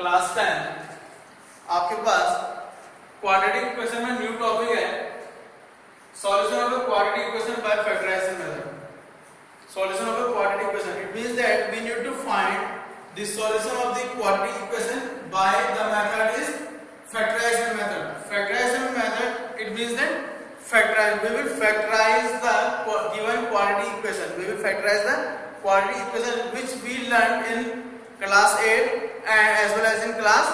Class 10 आपके पास quadratic equation में न्यू टॉपिक है solution of a quadratic equation by factorisation method. Solution of a quadratic equation, it means that we need to find the solution of the quadratic equation by the method is factorization method. Factorization method, it means that we will factorize the given quadratic equation. We will factorize the quadratic equation which we learned in class 8 and as well as in class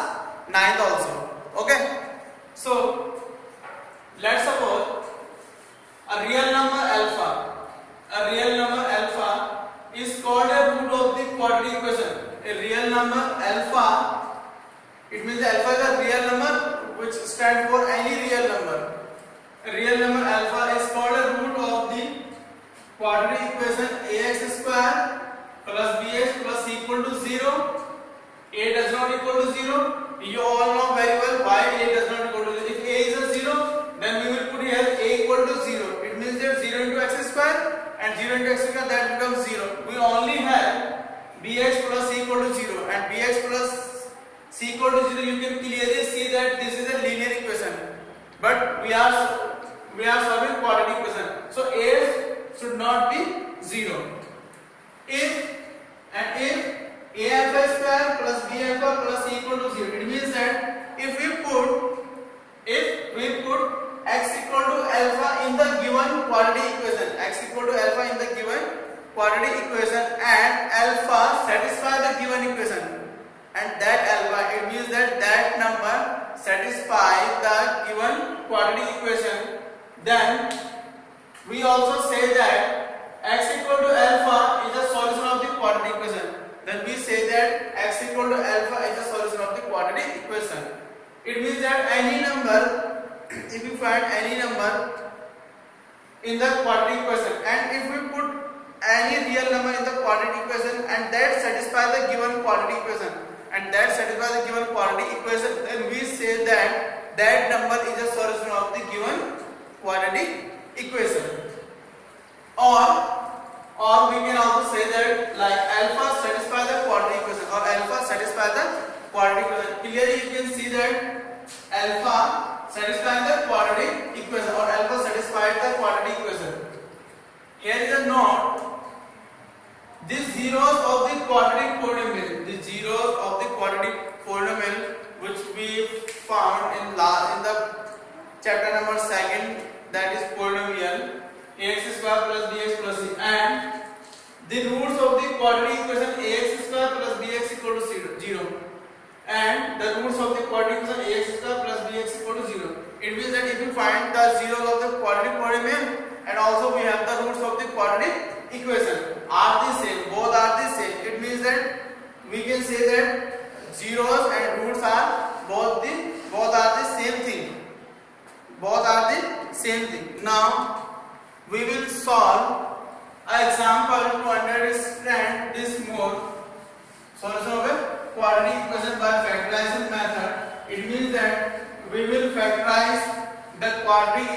9 also. Okay. So let's suppose a real number alpha. A real number alpha is called a root of the quadratic equation. A real number alpha, it means alpha is a real number which stands for any real number. A real number alpha is called a root of the quadratic equation ax square plus bx plus equal to 0. A does not equal to 0. You all know very well why a does not equal to 0. If a is a 0, then we will put here a equal to 0. It means that 0 into x square and 0 into x square, that becomes 0. We only have bx plus c equal to 0 and bx plus c equal to 0. You can clearly see that this is a linear equation, but we are solving quadratic equation, so a should not be 0. If a alpha square plus b alpha plus c equal to 0, it means that if we put x equal to alpha in the given quadratic equation, x equal to alpha in the given quadratic equation, and alpha satisfy the given equation, and that alpha, it means that that number satisfies the given quadratic equation, then we also say that x equal to alpha is a solution of the quadratic equation. Then we say that x equal to alpha is a solution of the quadratic equation. It means that any number, if you find any number in the quadratic equation, and if we put any real number in the quadratic equation and that satisfies the given quadratic equation, and that satisfies the given quadratic equation, then we say that that number is a solution of the given quadratic equation. Or we can also say that like alpha satisfies the quadratic equation or alpha satisfies the quadratic equation. Clearly you can see that alpha satisfies the quadratic equation or alpha satisfies the quadratic equation. Here is a note. These zeros of the quadratic polynomial, which we found in the chapter number 2, that is polynomial ax square plus bx plus c, and the roots of the quadratic equation ax square plus bx equal to 0, and the roots of the quadratic equation ax square plus bx equal to 0. It means that if you find the zeros of the quadratic polynomial and also we have the roots of the quadratic equation are the same, both are the same, it means that we can say that zeros and roots are both are the same thing. Now we will solve an example to understand this more. Solution of a quadratic equation by factorization method. It means that we will factorize the quadratic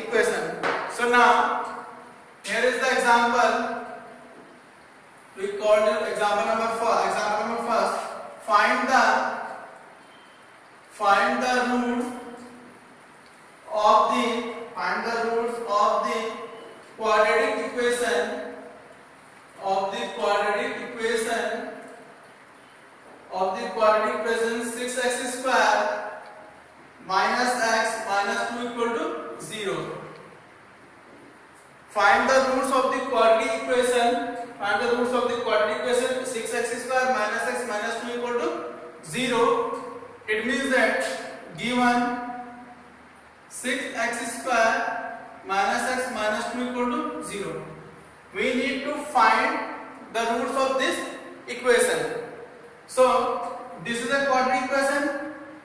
equation. So now here is the example. We called it example number 1. Example number 1. Find the roots of the quadratic equation of the quadratic equation 6x square minus x minus 2 equal to 0. Find the roots of the quadratic equation. 6x square minus x minus 2 equal to 0. It means that given 6x square minus x minus 2 equal to 0, we need to find the roots of this equation. So this is a quadratic equation,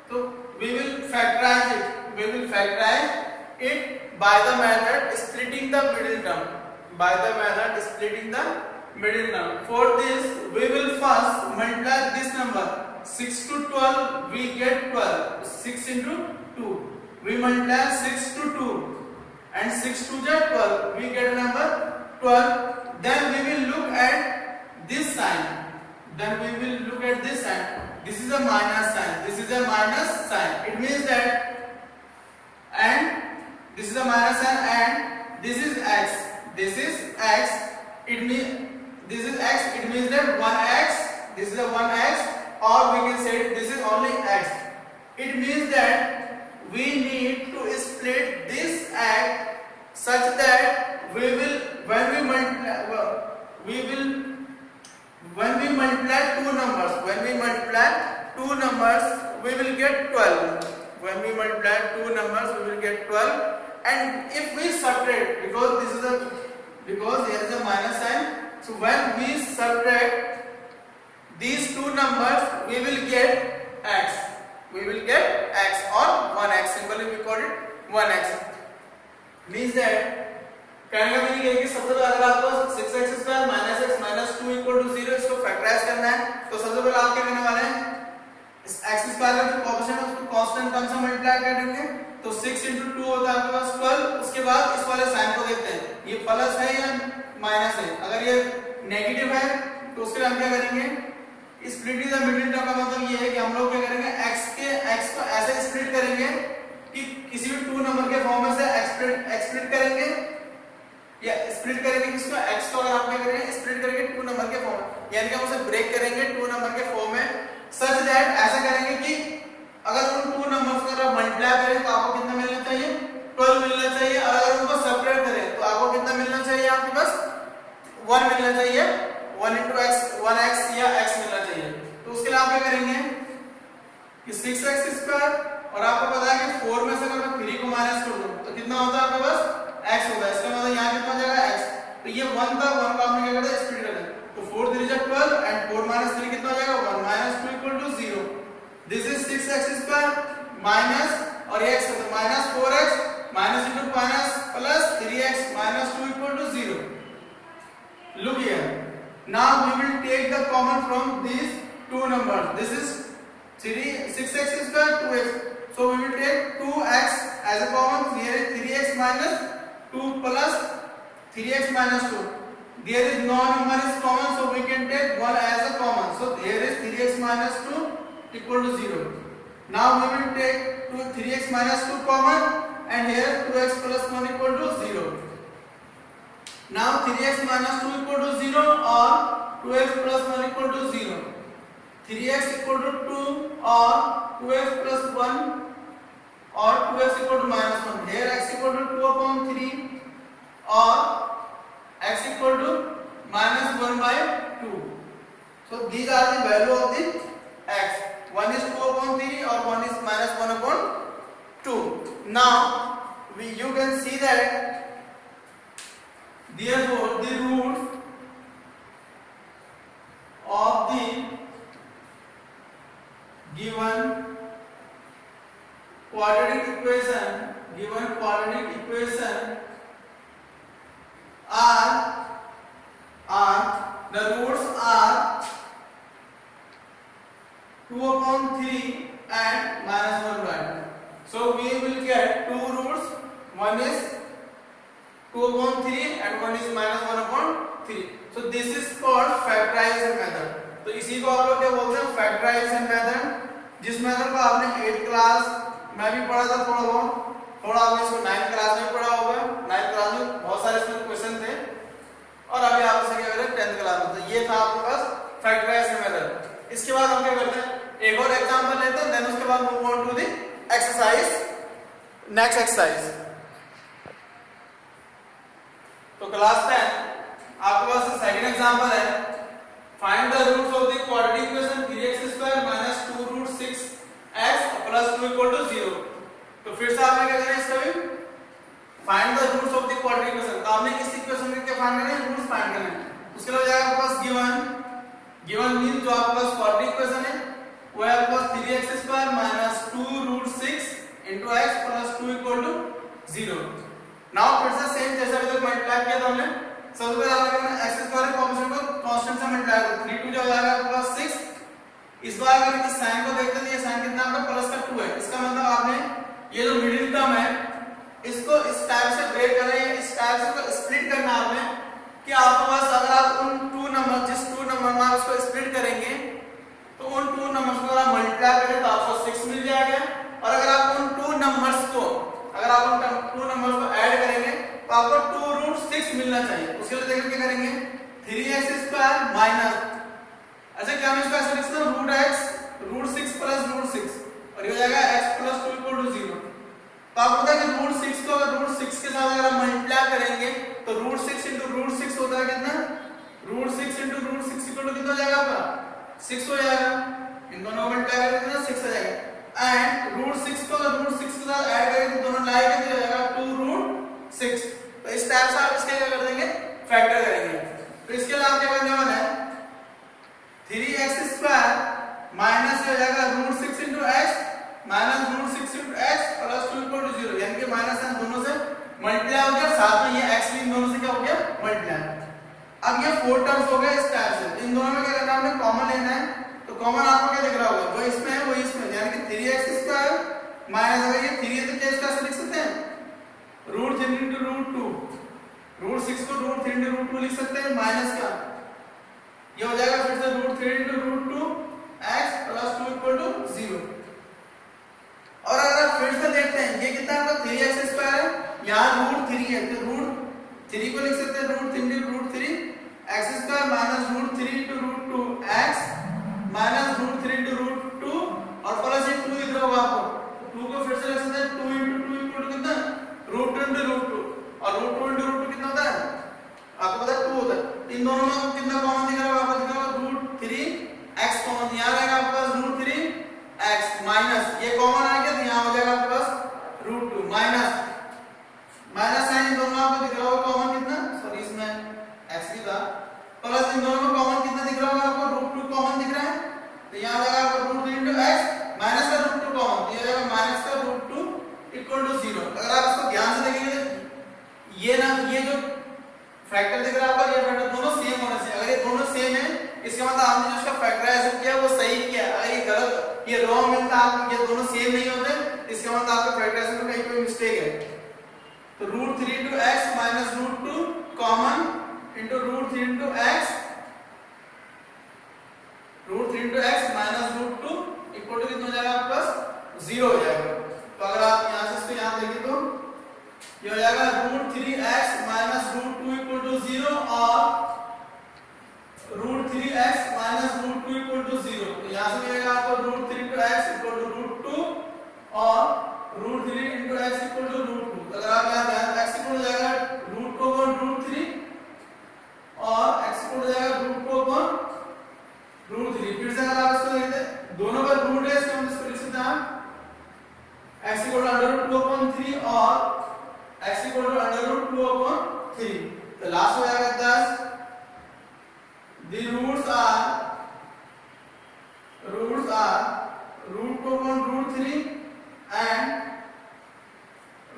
so we will factorize it by the method splitting the middle term. For this we will first multiply this number. 6 to 12 we get 12. 6 into 2. We multiply 6 to 2 and 6 to 12 we get a number 12. Then we will look at this sign. then we will look at this sign. This is a minus sign. This is a minus sign. It means that, and this is a minus sign, and this is x. This is x. It means this is x. It means that 1x. This is a 1x, or we can say this is only x. It means that we need to split this x such that we will when we multiply two numbers, we will get 12. When we multiply two numbers, we will get 12. And if we subtract, because there is a minus sign, so when we subtract these two numbers, we will get x. We will get x or 1x. Simply we call it 1x. Means that कहने का meaning है कि सबसे पहले अगर आपको 6x square minus x minus 2 equal to 0 इसको factorise करना है, तो सबसे पहले आप क्या करने वाले हैं, इस x स्क्वायर का जो कोएफिशिएंट है उसको कांस्टेंट टर्म से मल्टीप्लाई कर देंगे, तो 6 into 2 होता है आपके पास 12. उसके बाद इस वाले साइन को देखते हैं, ये प्लस है या माइनस है. अगर ये नेगेटिव है तो उसके लिए हम क्या करेंगे, स्प्लिट द मिडिल टर्म का मतलब ये है कि हम लोग क्या करेंगे, x को ऐसे स्प्लिट करेंगे कि किसी भी 2 नंबर के फॉर्म में से स्प्लिट करेंगे, या स्प्लिट करेंगे किसको, x को अगर आप क्या करेंगे स्प्लिट करेंगे 2 नंबर के फॉर्म, यानी कि हम उसे ब्रेक करेंगे 2 नंबर के फॉर्म में, सच दैट ऐसा करेंगे कि अगर उन 2 नंबर्स को अगर मल्टीप्लाई करें तो आपको कितना मिलना चाहिए, 12 मिलना चाहिए. और अगर उनको सेपरेट करें तो आपको कितना मिलना चाहिए, आपके पास 1 मिलना चाहिए, 1 into x 1x या x मिलना चाहिए. तो उसके लिए आप क्या करेंगे कि 6x स्क्वायर, और आपको पता है कि 4 में से अगर मैं 3 को माइनस कर दूं तो कितना होता है आपके पास, x होगा. इसका मतलब यहाँ कितना हो जाएगा x. तो ये 1 था, 1 को आपने क्या करना स्प्लिट करना, तो 4 3 जा 12 एंड 4 minus 3 कितना हो जाएगा 1 minus 2 equal to 0. This is 6x square minus और x तो minus 4x minus into minus plus 3x minus 2 equal to 0. Look here. Now we will take the common from these two numbers. This is 6x square 2x. So we will take 2x as a common. Here is 3x minus 2 plus 3x minus 2. There is no number is common, so we can take 1 as a common. So here is 3x minus 2 equal to 0. Now we will take 3x minus 2 common, and here 2x plus 1 equal to 0. Now 3x minus 2 equal to 0 or 2x plus 1 equal to 0. 3x equal to 2 or 2x plus 1 or 2x equal to minus 1. Here x equal to 2 upon 3 or x equal to minus 1 by 2. So these are the value of the x. One is 2 upon 3 or one is minus 1 upon 2. Now you can see that therefore the roots of the given quadratic equation the roots are 2 upon 3 and minus 1 by 2. So we will get two roots. One is 2 upon 3 and one is minus 1 upon 3. So this is called factorization method. तो इसी को आप लोग क्या बोलते हैं, factorization method. जिस method को आपने 8th क्लास में भी पढ़ा था, थोड़ा आपने इसको 9th क्लास में पढ़ा होगा. 9th क्लास में बहुत सारे इसमें क्वेश्चन थे, और अभी आप इसे क्या करें 10th क्लास में. तो ये था आपके पास factorization method. इसके बाद हम क्या करते हैं, एक और एग्जांपल लेते हैं, देन उसके बाद move on to the exercise, next exercise. तो क्लास 10 आपके पास सेकंड एग्जांपल है, find the roots of the quadratic equation 3x square minus 2 root 6x plus 2 equal to 0. तो फिर से आपने क्या करना है, इसका भी find the roots of the quadratic equation. तो आपने इस इक्वेशन के क्या फाइंड करना है, रूट्स फाइंड करना है. उसके लिए जाएगा आपके पास गिवन मीन जो आपके पास क्वाड्रेटिक इक्वेशन है वो है आपके पास 3x square minus 2 root 6 into x plus 2 equal to 0. Now फिर से सेम जैसा अभी तक मल्टीप्लाई किया था हमने, सबसे पहले आपने x स्क्वायर कोएफिशिएंट को कांस्टेंट से मल्टीप्लाई करो, 3 2 जो हो जाएगा आपके पास 6. इस बार अगर इस साइन को देखते हैं तो ये साइन कितना आपका प्लस का 2 है. इसका मतलब आपने ये जो मिडिल टर्म है इसको इस टाइप से ब्रेक करना है, इस टाइप से स्प्लिट करना आपने, कि आपके पास अगर आप उन 2 नंबर जिस 2 नंबर में उसको स्प्लिट करेंगे माइनस, अच्छा क्या मैं इसको ऐसे लिख सकता हूँ root x root 6 plus root 6 और ये हो जाएगा x प्लस 2 इक्वल टू 0। तो आपको पता है कि रूट 6 को अगर रूट 6 के साथ अगर हम मल्टीप्लाई करेंगे तो रूट 6 इंटू रूट 6 होता है कितना, root 6 into root 6 equal to कितना हो जाएगा आपका 6 हो जाएगा, इन दोनों को मल्टीप्लाई करेंगे कितना 6 हो जाएगा। एंड रूट 6 को अगर रूट 6 के साथ ऐड करेंगे तो दोनों लाएंगे तो हो जाएगा 2 रूट 6। तो इस टाइप से आप इसके क्या कर देंगे फैक्टर करेंगे। तो इसके लिए आपके पास जवाब है 3x स्क्वायर माइनस हो जाएगा root 6 into x minus root 6 into x plus 2 equal to 0, यानी कि माइनस साइन दोनों से मल्टीप्लाई हो गया, साथ में ये x भी इन दोनों से क्या हो गया मल्टीप्लाई। अब ये 4 टर्म्स हो गए इस टाइप से, इन दोनों में क्या करना है हमने कॉमन लेना है। तो कॉमन आपको क्या दिख रहा होगा, जो इसमें है वो इसमें, यानी कि 3x स्क्वायर माइनस अगर ये 3 है तो क्या इसका ऐसे लिख सकते हैं रूट 3 इंटू रूट 2, रूट 6 को रूट 3 इंटू रूट 2 लिख सकते हैं माइनस का, ये हो जाएगा फिर से root 3 into root 2 x plus 2 equal to 0। और अगर आप फिर से देखते हैं ये कितना आपका 3x स्क्वायर है, यहाँ रूट 3 है तो रूट 3 को लिख सकते हैं root 3 into root 3 x square minus root 3 into root 2 x minus root 3 into root 2 और प्लस ये 2 दिख रहा होगा आपको, 2 को फिर से लिख सकते हैं 2 इंटू 2 इक्वल टू कितना रूट 2 इंटू रूट 2 और रूट 2 इंटू रूट 2 कितना होता है आपको पता है 2 होता है। इन दोनों में कितना कॉमन दिख रहा होगा आपको, दिख रहा होगा रूट 3 x कॉमन, यहाँ रहेगा आपके पास रूट 3 x माइनस ये कॉमन आ गया तो यहाँ हो जाएगा आपके पास रूट 2 माइनस माइनस साइन इन दोनों आपको दिख रहा होगा कॉमन कितना, सॉरी इसमें x भी था, प्लस इन दोनों में कॉमन कितना दिख रहा होगा आपको रूट 2 कॉमन दिख रहा है तो यहाँ हो जाएगा आपको रूट 3 इंटू x माइनस का रूट 2 कॉमन, तो ये हो जाएगा माइनस का रूट 2 इक्वल टू 0। अगर आप इसको ध्यान से देखेंगे तो ये ना ये जो फैक्टर दिख रहा है आपका ये फैक्टर दोनों सेम होने से, अगर ये दोनों सेम है इसका मतलब आपने जो इसका फैक्टराइजेशन किया वो सही किया, अगर ये गलत ये रॉन्ग मिलता आप ये दोनों सेम नहीं होते इसका मतलब आपका फैक्टराइजेशन में कहीं कोई मिस्टेक है। तो root 3 into x minus root 2 common into root 3 into x root 3 into x minus root 2 equal to कितना हो जाएगा आपके पास 0 हो जाएगा। तो अगर आप यहाँ से इसको यहाँ देखें तो ये हो जाएगा root 3x minus root 2 equal to 0 और root 3x minus root 2 equal to 0। तो यहाँ से मिलेगा आपको root 3 into x equal to root 2 और root 3 into x equal to root 2। अगर आप यहाँ ध्यान x इक्वल हो जाएगा रूट 2 अपॉन रूट 3 और x इक्वल हो जाएगा रूट 2 अपॉन रूट 3। फिर से अगर आप इसको लिखते हैं दोनों का रूट है इसको हम इसको लिख सकते हैं x equal to under root 2 upon 3 और x equal to under root 2 upon 3। तो लास्ट हो जाएगा 10 the roots are root 2 upon root 3 and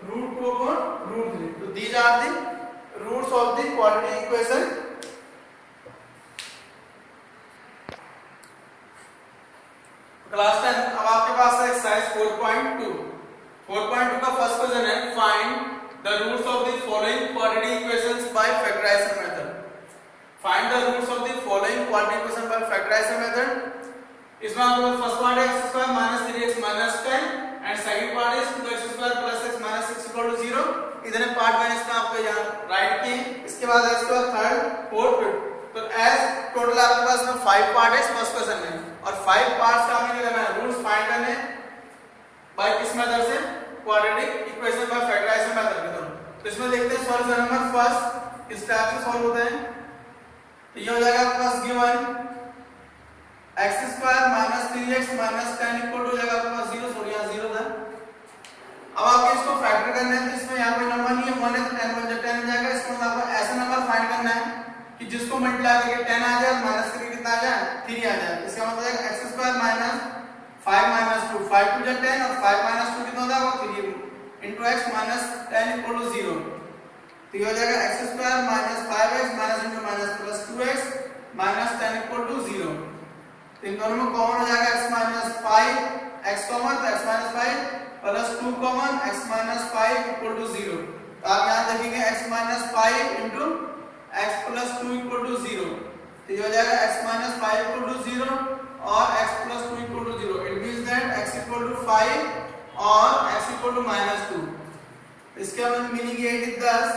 root 2 upon root 3। तो these are the roots of the quadratic equation। Class 10 अब आपके पास है exercise 4.2 का फर्स्ट क्वेश्चन है find the roots of the following quadratic equations by factorisation method. Find the roots of the following quadratic equation by factorisation method. इसमें आपके पास first part है x square minus 3x minus 10 and second part है 2x square plus x minus 6 equal to 0। इधर part one इसमें आपको यहाँ right किए, इसके बाद है इसके बाद थर्ड फोर्थ फिफ्थ। तो एज टोटल आपके पास में 5 पार्ट है इस फर्स्ट क्वेश्चन में और 5 पार्ट्स का हमें क्या करना है रूट्स फाइंड करने हैं बाय किस मेथड से quadratic equation by factorisation method के थ्रू। तो इसमें देखते हैं सॉल्यूशन नंबर फर्स्ट किस टाइप से सॉल्व होता है। तो ये हो जाएगा आपके पास given x square minus 3x minus 10 equal to हो जाएगा आपके पास 0, सॉरी यहाँ 0 था। अब आपको इसको फैक्टर करना है तो इसमें यहाँ कोई नंबर नहीं है 1 है तो 10 बन जाए 10 हो जाएगा। इसका मतलब आपको ऐसा नंबर फाइंड करना है कि जिसको मल्टीप्लाई करके 10 आ जाए माइनस करके कितना आ जाए 3 आ जाए। इसका मतलब है x स्क्वायर माइनस 5 माइनस 2 5 2 जा 10 और 5 माइनस 2 कितना हो जाएगा 3 into x minus 10 equal to 0। तो ये हो जाएगा x square minus 5x minus into minus plus 2x minus 10 equal to 0। तो इन दोनों में कॉमन हो जाएगा x माइनस 5 x कॉमन तो x minus 5 plus 2 common x minus 5 equal to 0। तो आप यहाँ देखेंगे x minus 5 into x plus 2 equal to 0। तो ये हो जाएगा x माइनस 5 इक्वल टू 0 और x plus 2 equal to 0। It means that x equal to 5 और x इक्वल टू माइनस 2। इसका मतलब मीनिंग ये है कि 10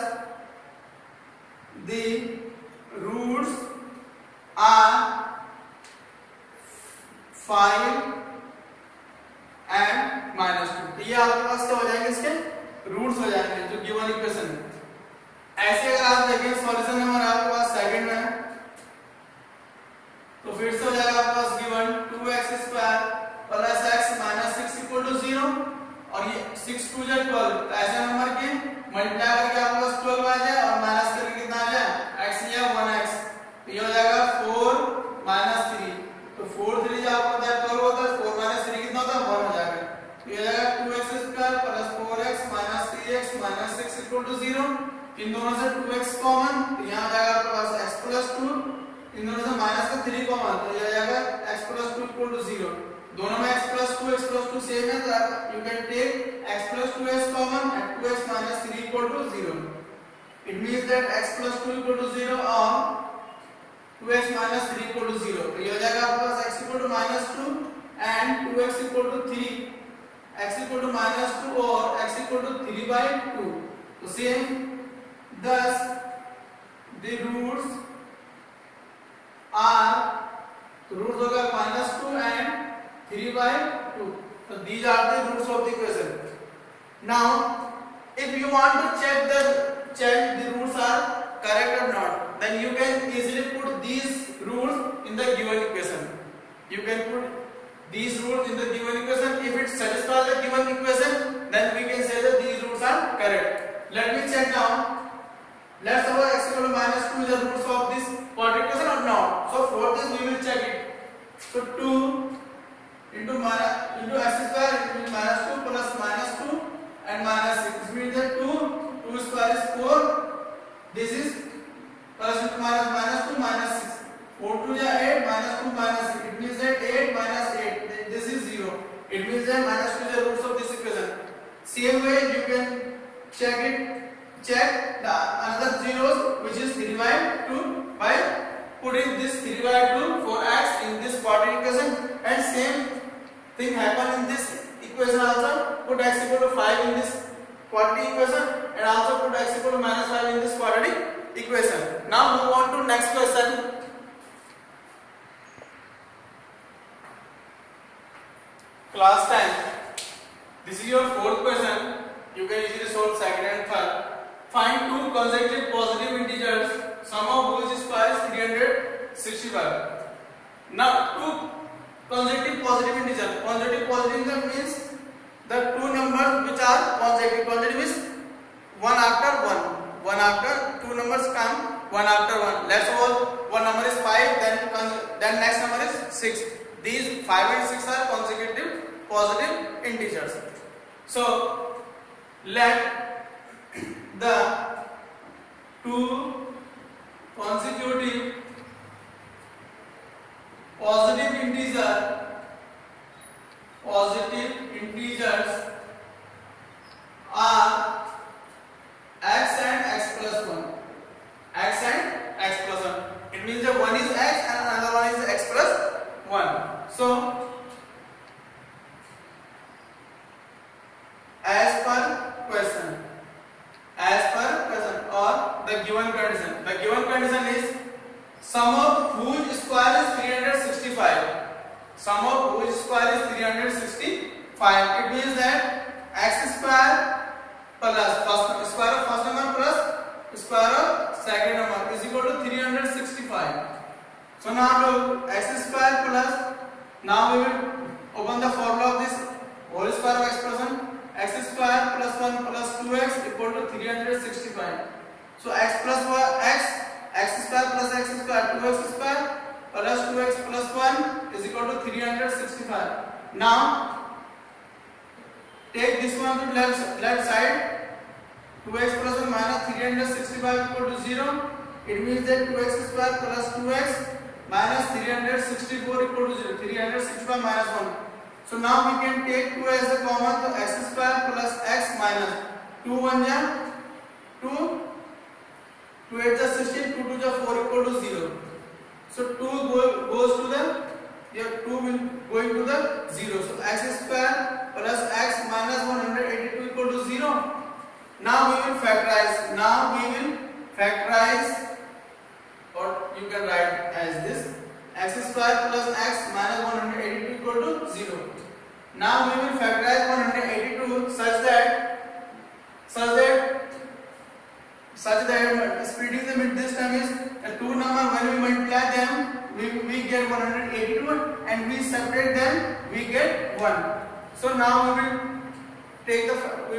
the roots are 5 and -2। ये आपके पास क्या हो जाएंगे, इसके रूट्स हो जाएंगे जो गिवन इक्वेशन है। ऐसे अगर आप देखें सॉल्यूशन नंबर आपके पास सेकंड में है, तो फिर से हो जाएगा आपके पास given 2x² plus x minus 6 equal to 0, और ये 6 2 जा 12, तो ऐसे नंबर के मल्टीप्लाई करके आपके पास 12 आ जाए और माइनस करके कितना आ जाए x या 1x, तो ये हो जाएगा 4 माइनस 3, तो 4 3 जो आपको पता है 12 होता है, 4 माइनस 3 कितना होता है 1 हो जाएगा, तो ये हो जाएगा 2x² plus 4x minus 3x minus 6 equal to 0। इन दोनों से 2x कॉमन, तो यहाँ आ जाएगा आपके पास x प्लस 2, इन दोनों से माइनस का 3 कॉमन, तो ये आ जाएगा x प्लस 2 इक्वल टू 0। दोनों में x प्लस 2 सेम है, तो you can take x plus 2x common and 2x minus 3 equal to 0। It means that x plus 2 equal to 0 और 2x माइनस 3 इक्वल टू 0, तो ये हो जाएगा आपके पास x equal to minus 2 and 2x equal to 3, x equal to minus 2 और x equal to 3/2, तो same thus the roots are, तो रूट्स होगा -2 and 3/2, so these are the roots of the equation. Now if you want to check the roots are correct or not, then you can easily put these roots in the given equation. You can put these roots in the given equation. If it satisfies the given equation, then we can say that these roots are correct. Let me check now. Let's suppose x equal to -2 is the roots of this quadratic equation or not. So for this we will check it. So 2 into x square into -2 plus -2 and -6. This means that 2 square is 4. This is plus into -2 -6. 4 2 is 8 -2 -6. It means that 8 minus 8. This is 0. It means that -2 is the roots of this equation. Same way you can check the another zeros, which is 3/2, by putting this 3/2 for x in this quadratic equation, and same thing happen in this equation also. Put x equal to 5 in this quadratic equation and also put x equal to -5 in this quadratic equation. Now move on to next question. Class 10. This is your fourth question. You can easily solve second and third. Find two consecutive positive integers, sum of whose square is 365. Now two consecutive positive integer. Consecutive positive integer means the two numbers which are consecutive. Consecutive is one after one. One after two numbers come one after one. Let's suppose one number is 5, then next number is 6. These 5 and 6 are consecutive positive integers. So let the two consecutive positive integers are x and x plus 1. X and x plus 1. It means that one is x and another one is x plus 1. So as per question or the given condition is sum of whose square is 365. Sum of whose square is 365. It means that x square plus first square of first number plus square of second number is equal to 365. So now look, x square plus, now we will open the formula of this whole square of expression. X square plus 1 plus 2x equal to 365. So x plus 1 x square plus x square 2x square plus 2x plus 1 is equal to 365. Now take this one to left side. 2x plus 1 minus 365 equal to 0. It means that 2x square plus 2x minus 364 equal to 0. 365 minus 1. So now we can take 2 as a common, so x square plus x minus 2 1 ja 2, 2 8 ja 16, 2 2 ja 4 equal to 0. So 2 goes to the, your 2 will going to the 0. So x square plus x minus 182 equal to 0. Now we will factorize. Or you can write as this. x square plus x minus 182 equal to 0. Now we will factorize 182 such that splitting them in this time is a two number. When we multiply them, we get 182, and we separate them, we get 1. So now we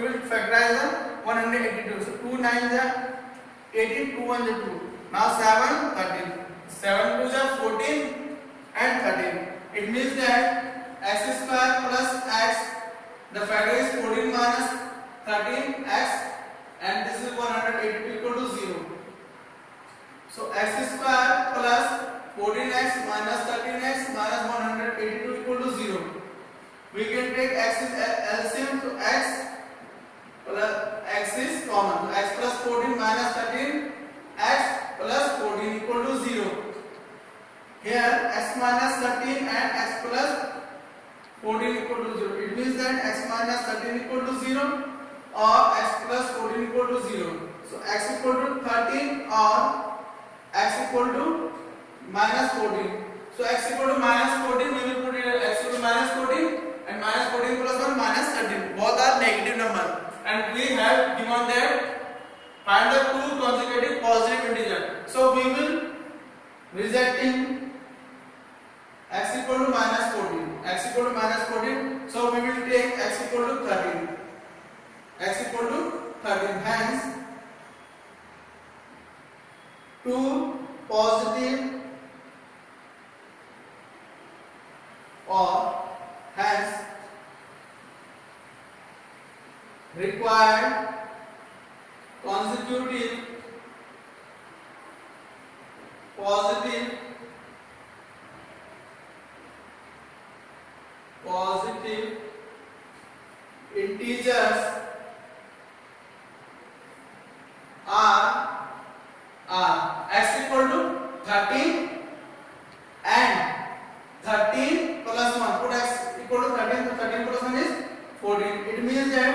will factorize the 182. So 2 9s are 18, 2 1s are 2. Now 7 13. 7 2s are 14 and 13. It means that x square plus x, the factor is 14 minus 13x, and this is 182 equal to 0. So x square plus 14x minus 13x minus 182 equal to 0. We can take x is LCM, so x is common. So x plus 14 minus 13, x plus 14 equal to 0. Here x minus 13 and x plus 14 equal to 0. It means that x minus 13 equal to 0 or x plus 14 equal to 0. So x equal to 13 or x equal to minus 14. So x equal to minus 14, we will put it as x equal to minus 14, and minus 14 plus 1 minus 13. Both are negative number. And we have given that find the two consecutive positive integer. So we will rejecting x equal to minus 14. X equal to minus 14. So we will take x equal to 13. X equal to 13. Hence, two positive or hence required consecutive positive integers are x equal to 13 and 13 plus 1. Put x equal to 13, so 13 plus 1 is 14. It means that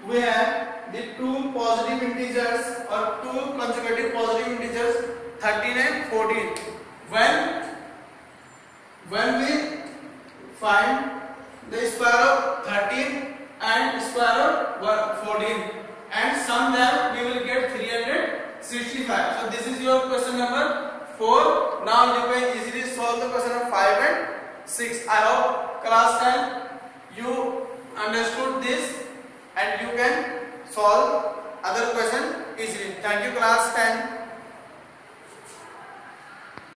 we have the two positive integers or two consecutive positive integers 13 and 14. When we find the square of 13 and square of 14 and sum them, we will get 365. So this is your question number 4. Now you can easily solve the question of 5 and 6. I hope class 10 you understood this and you can solve other question easily. Thank you class 10.